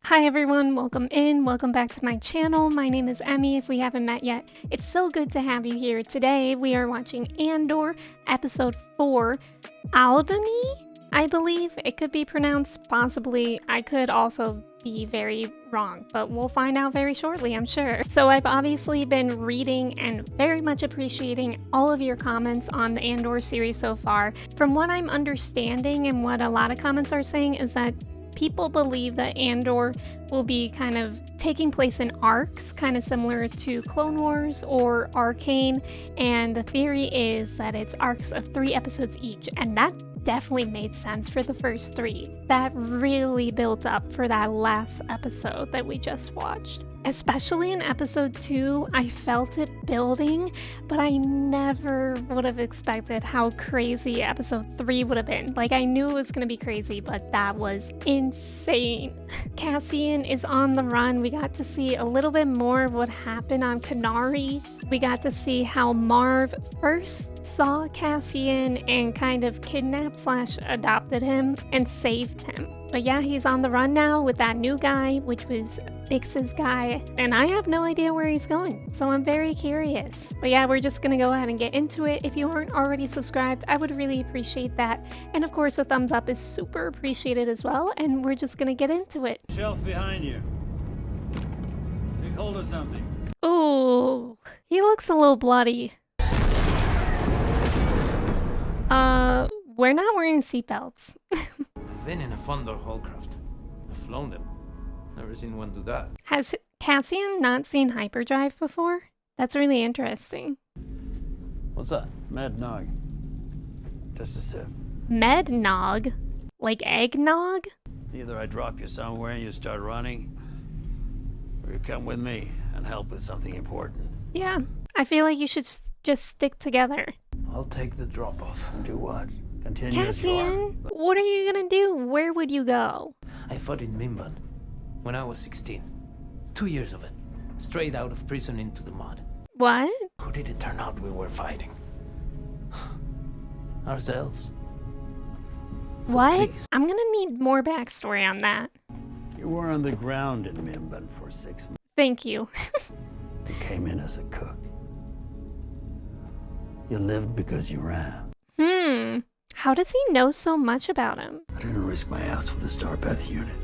Hi everyone, welcome in, welcome back to my channel. My name is Emmy if we haven't met yet. It's so good to have you here. Today we are watching Andor, episode 4, Aldhani, I believe. It could be pronounced, possibly. I could also be very wrong, but we'll find out very shortly, I'm sure. So I've obviously been reading and very much appreciating all of your comments on the Andor series so far. From what I'm understanding and what a lot of comments are saying is that people believe that Andor will be kind of taking place in arcs, kind of similar to Clone Wars or Arcane, and the theory is that it's arcs of 3 episodes each, and that definitely made sense for the first 3. That really built up for that last episode that we just watched. Especially in episode 2, I felt it building, but I never would have expected how crazy episode 3 would have been. Like, I knew it was going to be crazy, but that was insane. Cassian is on the run. We got to see a little bit more of what happened on Kenari. We got to see how Marv first saw Cassian and kind of kidnapped / adopted him and saved him. But yeah, he's on the run now with that new guy, which was Bix's guy, and I have no idea where he's going, so I'm very curious. But yeah, we're just gonna go ahead and get into it. If you aren't already subscribed, I would really appreciate that. And of course, a thumbs up is super appreciated as well, and we're just gonna get into it. Shelf behind you. Take hold of something. Ooh, he looks a little bloody. We're not wearing seatbelts. I've been in a Fondor Hallcraft. I've flown them. Never seen one do that. Has Cassian not seen hyperdrive before? That's really interesting. What's that? Mad Nog. Just a sip. Med nog? Like eggnog? Either I drop you somewhere and you start running, or you come with me and help with something important. Yeah, I feel like you should just stick together. I'll take the drop off. Do what? Continue as you are. Cassian, what are you gonna do? Where would you go? I fought in Mimban when I was 16. 2 years of it. Straight out of prison into the mud. What? Who did it turn out we were fighting? Ourselves. So What? please. I'm gonna need more backstory on that. You were on the ground in Mimban for 6 months. Thank you. You came in as a cook. You lived because you ran. How does he know so much about him? I didn't risk my ass for the Starpath unit.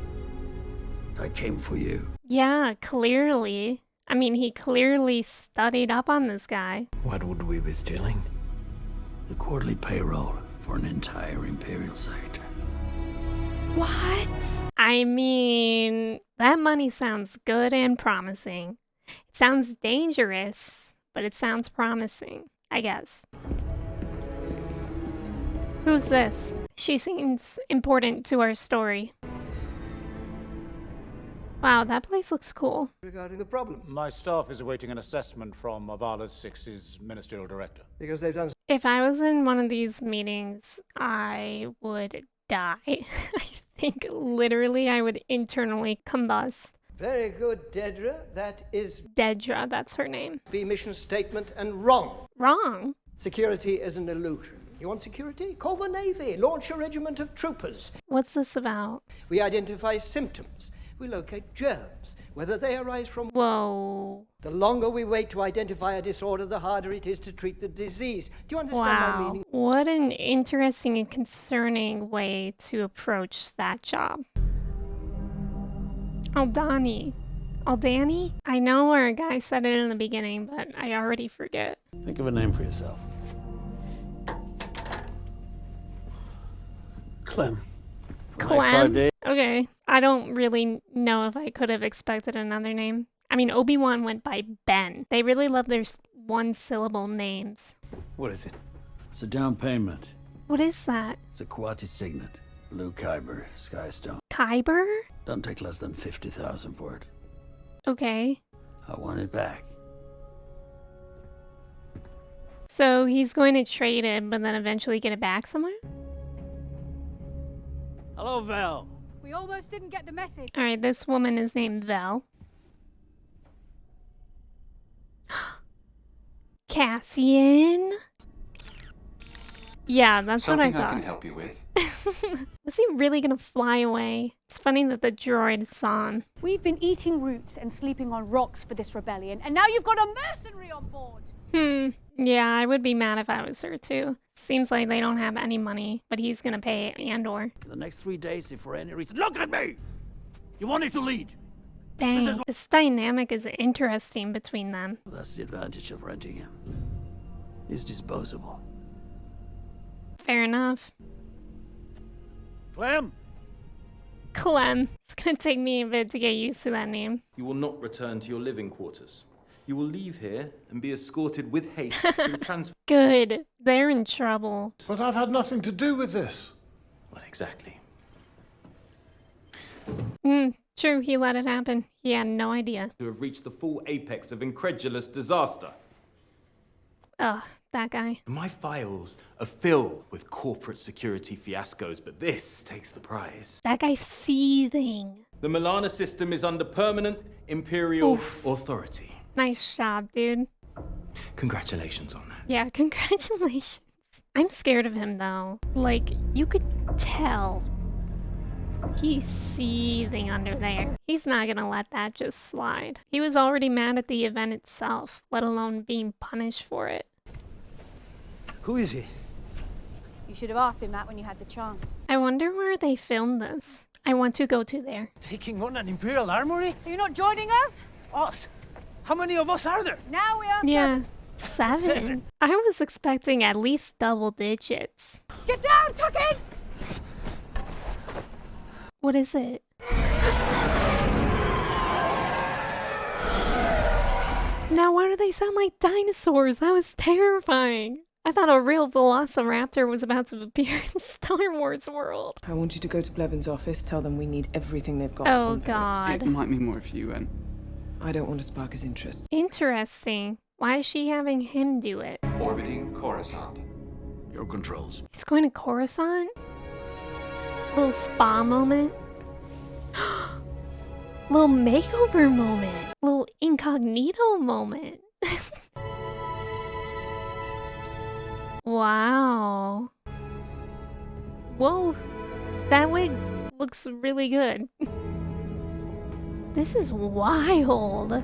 I came for you. Yeah, clearly. I mean, he clearly studied up on this guy. What would we be stealing? The quarterly payroll for an entire Imperial sector. What? I mean, that money sounds good and promising. It sounds dangerous, but it sounds promising, I guess. Who's this? She seems important to our story. Wow, that place looks cool. Regarding the problem, My staff is awaiting an assessment from Avala 6's ministerial director. because they've done If I was in one of these meetings, I would die. I think literally I would internally combust. very good, Dedra. That is Dedra, that's her name. the mission statement and wrong. Wrong. Security is an illusion. You want security? Call the Navy. Launch a regiment of troopers. What's this about? We identify symptoms. We locate germs, whether they arise from... Whoa. The longer we wait to identify a disorder, the harder it is to treat the disease. Do you understand my Wow. meaning? What an interesting and concerning way to approach that job. Aldhani. Aldhani? I know our guy said it in the beginning, but I already forget. Think of a name for yourself. Clem. For the next 5 Clem? days. Okay. I don't really know if I could have expected another name. I mean, Obi-Wan went by Ben. They really love their one-syllable names. What is it? It's a down payment. What is that? It's a Quati signet. Blue Kyber, Skystone. Kyber? Don't take less than 50,000 for it. Okay. I want it back. So he's going to trade it, but then eventually get it back somewhere? Hello, Val. We almost didn't get the message. Alright, this woman is named Vel. Cassian? Yeah, that's what I Something I thought. can help you with. Was he really gonna fly away? It's funny that the droid saw him. We've been eating roots and sleeping on rocks for this rebellion, and now you've got a mercenary on board! Yeah, I would be mad if I was her too. Seems like they don't have any money, but he's gonna pay Andor. For the next 3 days, if for any reason... Look at me! You wanted to lead. Dang, this dynamic is interesting between them. That's the advantage of renting him. He's disposable. Fair enough. Clem! Clem. It's gonna take me a bit to get used to that name. You will not return to your living quarters. You will leave here and be escorted with haste to the transfer. Good. They're in trouble. But I've had nothing to do with this. Well, exactly. True, he let it happen. He had no idea. To have reached the full apex of incredulous disaster. Ugh, that guy. My files are filled with corporate security fiascos, but this takes the prize. That guy's seething. The Milana system is under permanent Imperial authority. Nice job, dude. Congratulations on that. Yeah, congratulations. I'm scared of him, though. Like, you could tell. He's seething under there. He's not gonna let that just slide. He was already mad at the event itself, let alone being punished for it. Who is he? You should have asked him that when you had the chance. I wonder where they filmed this. I want to go to there. Taking on an Imperial armory? Are you not joining us? Us? How many of us are there? Now we are. Yeah, 7. I was expecting at least double digits. Get down, Tuckins! What is it? Now why do they sound like dinosaurs? That was terrifying. I thought a real velociraptor was about to appear in Star Wars world. I want you to go to Blevins' office, tell them we need everything they've got. Oh god. It might mean more if you went. I don't want to spark his interest. Interesting. Why is she having him do it? Orbiting Coruscant. Your controls. He's going to Coruscant? Little spa moment. Little makeover moment. Little incognito moment. Wow. Whoa. That wig looks really good. This is wild.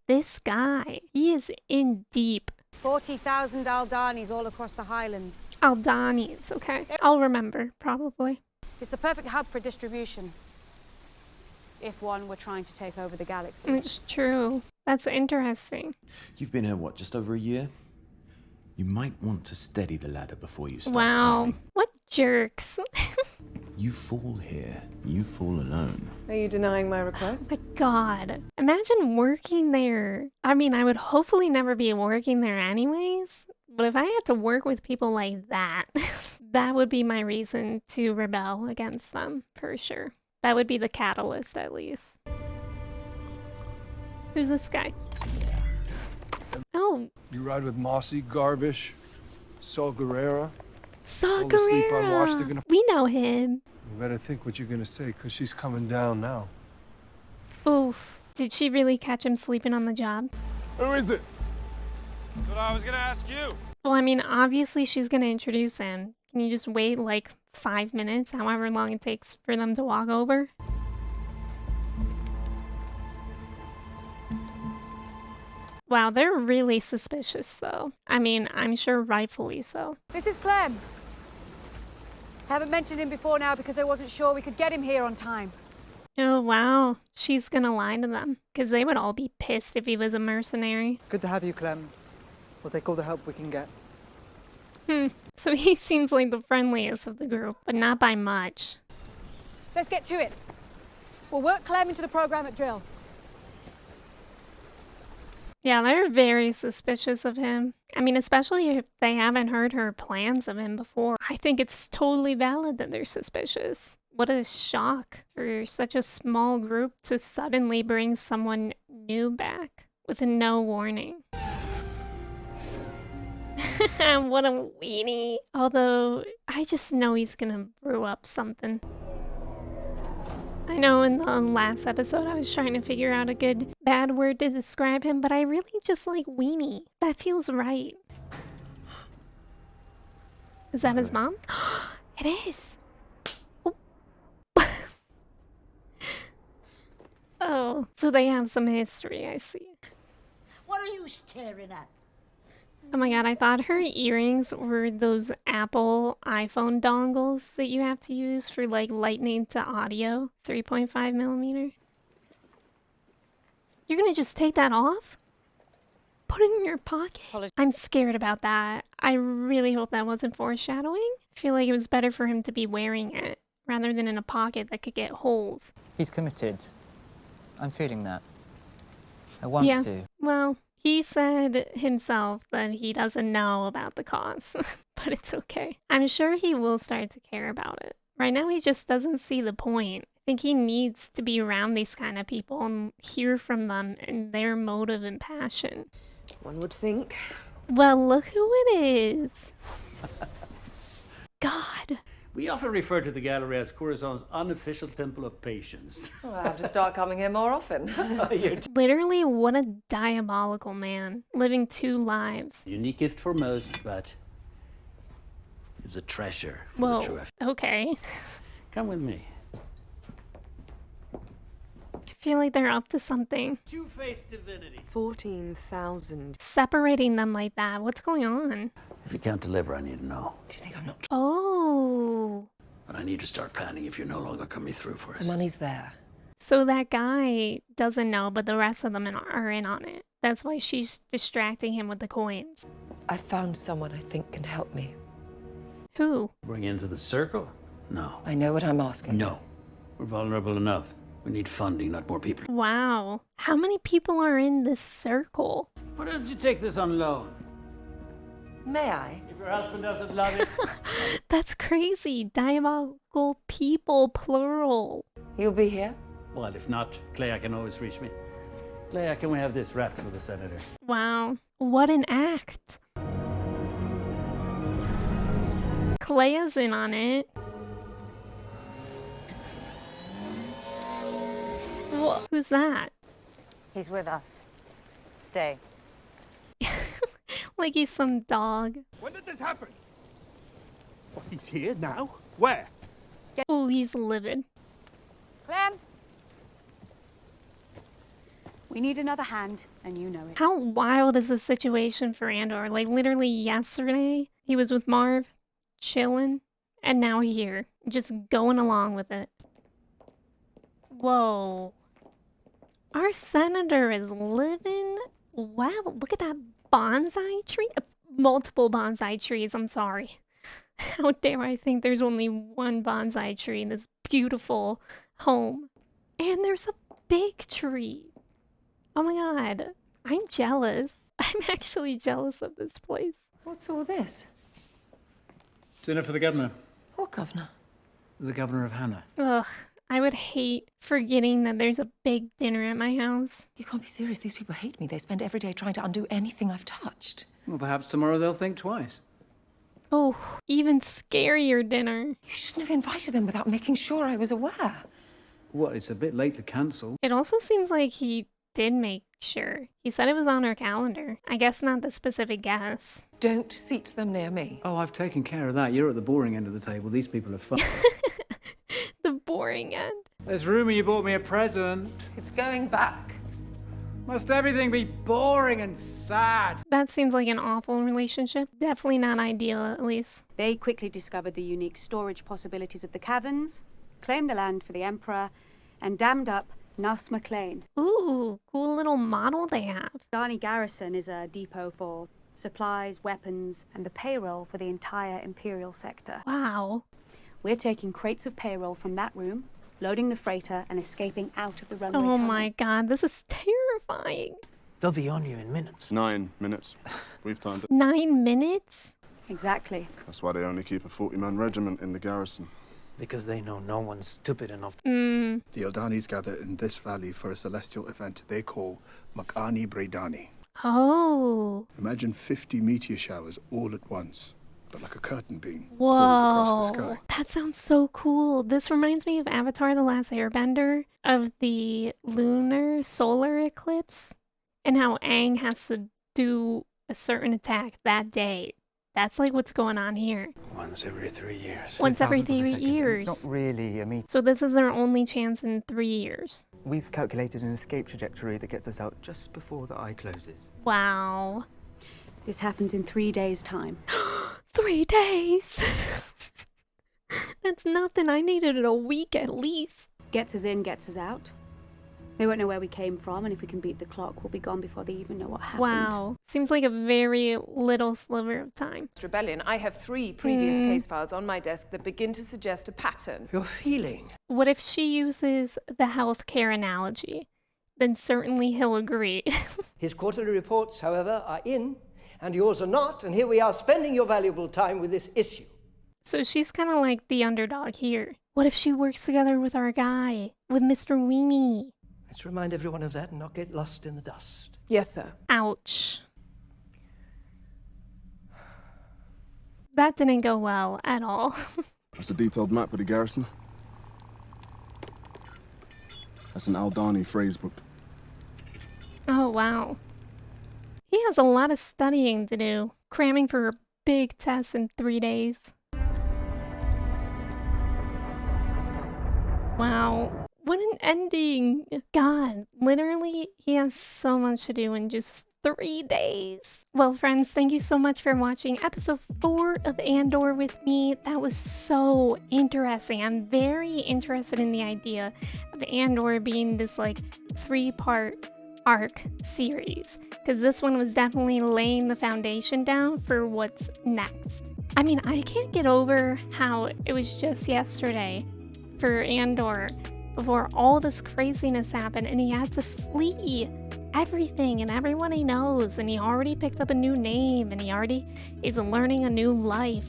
This guy, he is in deep. 40,000 Aldhanis all across the Highlands. Aldhani's, okay. I'll remember, probably. It's the perfect hub for distribution. If one were trying to take over the galaxy. It's true. That's interesting. You've been here, what, just over a year? You might want to steady the ladder before you start Wow. climbing. What jerks. You fall here, you fall alone. Are you denying my request? Oh my god. Imagine working there. I mean, I would hopefully never be working there anyways. But if I had to work with people like that, that would be my reason to rebel against them, for sure. That would be the catalyst, at least. Who's this guy? Oh. You ride with Mossy, Garvish, Saw Gerrera. Saw Fall asleep on watch, they're Gerrera. gonna- We know him. You better think what you're gonna say, because she's coming down now. Oof. Did she really catch him sleeping on the job? Who is it? That's what I was gonna ask you. Well, I mean, obviously she's gonna introduce him. Can you just wait like 5 minutes, however long it takes for them to walk over? Wow, they're really suspicious though. I mean, I'm sure rightfully so. This is Clem. Haven't mentioned him before now because I wasn't sure we could get him here on time. Oh wow, she's gonna lie to them. Because they would all be pissed if he was a mercenary. Good to have you, Clem. We'll take all the help we can get. So he seems like the friendliest of the group, but not by much. Let's get to it. We'll work Clem into the program at drill. Yeah, they're very suspicious of him. I mean, especially if they haven't heard her plans of him before. I think it's totally valid that they're suspicious. What a shock for such a small group to suddenly bring someone new back with no warning. What a weenie. Although, I just know he's gonna brew up something. I know in the last episode I was trying to figure out a good bad word to describe him, but I really just like weenie. That feels right. Is that his mom? It is. Oh. Oh, so they have some history, I see. What are you staring at? Oh my god, I thought her earrings were those Apple iPhone dongles that you have to use for like lightning to audio, 3.5 millimeter. You're gonna just take that off? Put it in your pocket? I'm scared about that. I really hope that wasn't foreshadowing. I feel like it was better for him to be wearing it rather than in a pocket that could get holes. He's committed. I'm feeling that. I want to. Well, he said himself that he doesn't know about the cause, but it's okay. I'm sure he will start to care about it. Right now, he just doesn't see the point. I think he needs to be around these kind of people and hear from them and their motive and passion. One would think. Well, look who it is. God. We often refer to the gallery as Coruscant's unofficial temple of patience. Well, I have to start coming here more often. Literally, what a diabolical man, living two lives. Unique gift for most, but it's a treasure for the true. Okay. Come with me. I feel like they're up to something. Two-faced divinity. 14,000. Separating them like that, what's going on? If you can't deliver, I need to know. Do you think I'm not? Oh. But I need to start planning if you're no longer coming through for us. The money's there. So that guy doesn't know, but the rest of them are in on it. That's why she's distracting him with the coins. I found someone I think can help me. Who? Bring you into the circle? No. I know what I'm asking. No. We're vulnerable enough. We need funding, not more people. Wow. How many people are in this circle? Why don't you take this on loan? May I? If your husband doesn't love it. That's crazy. Diabolical people, plural. You'll be here? Well, if not, Clea can always reach me. Clea, can we have this wrapped for the senator? Wow. What an act. Clea's in on it. Who's that? He's with us. Stay. Like he's some dog. When did this happen? Oh, he's here now? Where? Oh, he's livid. Clem! We need another hand, and you know it. How wild is this situation for Andor? Like, literally yesterday, he was with Marv, chilling, and now here, just going along with it. Whoa. Our senator is living. Wow, look at that bonsai tree. Multiple bonsai trees, I'm sorry. How dare I think there's only one bonsai tree in this beautiful home. And there's a big tree. Oh my god, I'm jealous. I'm actually jealous of this place. What's all this? Dinner for the governor. What governor? The governor of Hannah. Ugh, I would hate forgetting that there's a big dinner at my house. You can't be serious. These people hate me. They spend every day trying to undo anything I've touched. Well, perhaps tomorrow they'll think twice. Oh, even scarier dinner. You shouldn't have invited them without making sure I was aware. Well, it's a bit late to cancel. It also seems like he did make sure. He said it was on our calendar. I guess not the specific guests. Don't seat them near me. Oh, I've taken care of that. You're at the boring end of the table. These people are fun. The boring end. There's rumour you bought me a present. It's going back. Must everything be boring and sad? That seems like an awful relationship. Definitely not ideal, at least. They quickly discovered the unique storage possibilities of the caverns, claimed the land for the Emperor, and dammed up Nuss McLean. Ooh, cool little model they have. Aldhani Garrison is a depot for supplies, weapons, and the payroll for the entire Imperial sector. Wow. We're taking crates of payroll from that room, loading the freighter, and escaping out of the runway Oh tunnel. my god, this is terrifying. They'll be on you in minutes. 9 minutes. We've timed it. 9 minutes? Exactly. That's why they only keep a 40-man regiment in the garrison. Because they know no one's stupid enough. Mm. The Aldhanis gather in this valley for a celestial event they call Mak'ani Bredani. Oh. Imagine 50 meteor showers all at once, but like a curtain being pulled Whoa. across the sky. That sounds so cool. This reminds me of Avatar: The Last Airbender, of the lunar solar eclipse, and how Aang has to do a certain attack that day That's like what's going on here. Once every 3 years. Once every 2,000th of a 3 second. years. It's not really a meter. So this is their only chance in 3 years. We've calculated an escape trajectory that gets us out just before the eye closes. Wow. This happens in 3 days' time. 3 days? That's nothing. I needed a week at least. Gets us in, gets us out. They won't know where we came from, and if we can beat the clock, we'll be gone before they even know what happened. Wow. Seems like a very little sliver of time. Rebellion. I have 3 previous case files on my desk that begin to suggest a pattern. You're feeling. What if she uses the healthcare analogy? Then certainly he'll agree. His quarterly reports, however, are in, and yours are not, and here we are spending your valuable time with this issue. So she's kind of like the underdog here. What if she works together with our guy, with Mr. Weenie? Let's remind everyone of that and not get lost in the dust. Yes, sir. Ouch. That didn't go well at all. That's a detailed map of the garrison. That's an Aldhani phrase book. Oh, wow. He has a lot of studying to do, cramming for a big test in 3 days. Wow. What an ending. God, literally, he has so much to do in just 3 days. Well, friends, thank you so much for watching episode 4 of Andor with me. That was so interesting. I'm very interested in the idea of Andor being this like 3-part arc series, because this one was definitely laying the foundation down for what's next. I mean, I can't get over how it was just yesterday for Andor before all this craziness happened, and he had to flee everything and everyone he knows, and he already picked up a new name, and he already is learning a new life,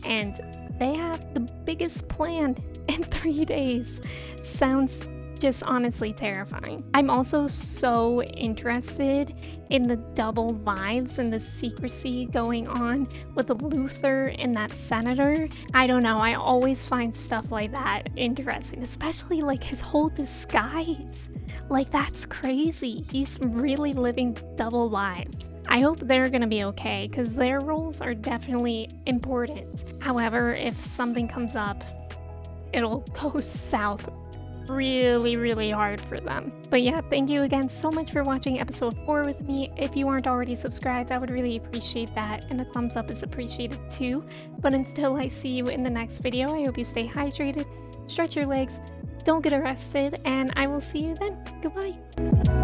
and they have the biggest plan in 3 days. Sounds just honestly terrifying. I'm also so interested in the double lives and the secrecy going on with Luthen and that senator. I don't know, I always find stuff like that interesting, especially like his whole disguise. Like, that's crazy. He's really living double lives. I hope they're gonna be okay, because their roles are definitely important. However, if something comes up, it'll go south really hard for them. But yeah, thank you again so much for watching episode 4 with me. If you aren't already subscribed, I would really appreciate that, and a thumbs up is appreciated too. But until I see you in the next video, I hope you stay hydrated, stretch your legs, don't get arrested, and I will see you then. Goodbye.